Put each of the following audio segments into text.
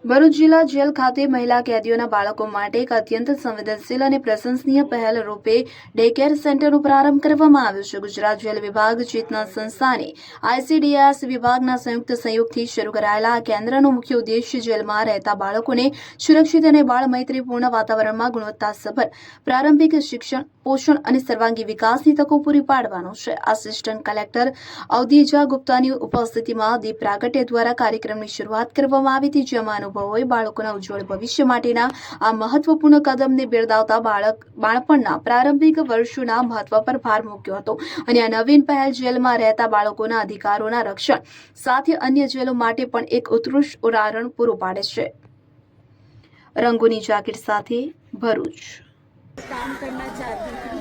ભરૂચ જિલ્લા જેલ ખાતે મહિલા કેદીઓના બાળકો માટે એક અત્યંત સંવેદનશીલ અને પ્રશંસનીય પહેલ રૂપે ડે કેર સેન્ટરનો પ્રારંભ કરવામાં આવ્યો છે. ગુજરાત જેલ વિભાગ, ચેતના સંસ્થાની ICDS વિભાગના સંયુક્ત સહયોગથી શરૂ કરાયેલા આ કેન્દ્રનો મુખ્ય ઉદ્દેશ્ય જેલમાં રહેતા બાળકોને સુરક્ષિત અને બાળ મૈત્રીપૂર્ણ વાતાવરણમાં ગુણવત્તાસભર પ્રારંભિક શિક્ષણ, પોષણ અને સર્વાંગી વિકાસની તકો પૂરી પાડવાનો છે. આસિસ્ટન્ટ કલેક્ટર અવધીજા ગુપ્તાની ઉપસ્થિતિમાં દીપ પ્રાગટ્ય દ્વારા કાર્યક્રમની શરૂઆત કરવામાં આવી હતી, જેમાં અનુભવોએ બાળકોના ઉજ્જવળ ભવિષ્ય માટેના આ મહત્વપૂર્ણ કદમને બિરદાવતા બાળપણના પ્રારંભિક વર્ષોના મહત્વ પર ભાર મૂક્યો હતો અને આ નવીન પહેલ જેલમાં રહેતા બાળકોના અધિકારોના રક્ષણ સાથે અન્ય જેલો માટે પણ એક ઉત્કૃષ્ટ ઉદાહરણ પૂરું પાડે છે. રંગોની જાકેટ સાથે ભરૂચ काम करना चाहती थी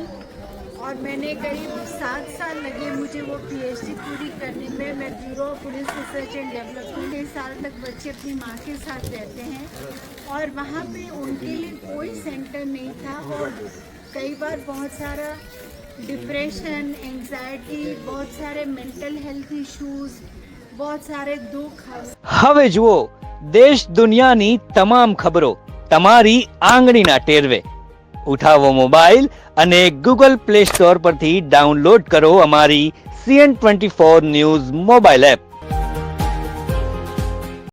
और मैंने करीब 7 साल लगे मुझे वो PhD पूरी करने में. मैं bureau of police research and development 6 साल तक बच्चे अपनी माँ के साथ रहते हैं और वहाँ पे उनके लिए कोई सेंटर नहीं था और कई बार बहुत सारा डिप्रेशन, एंजाइटी, बहुत सारे मेंटल हेल्थ इश्यूज, बहुत सारे दुख. હવે જુઓ દેશ દુનિયાની તમામ ખબરો તમારી આંગળીના ટેરવે. ઉઠાવો મોબાઈલ અને ગૂગલ પ્લે સ્ટોર પરથી ડાઉનલોડ કરો અમારી CN24 ન્યૂઝ મોબાઈલ એપ.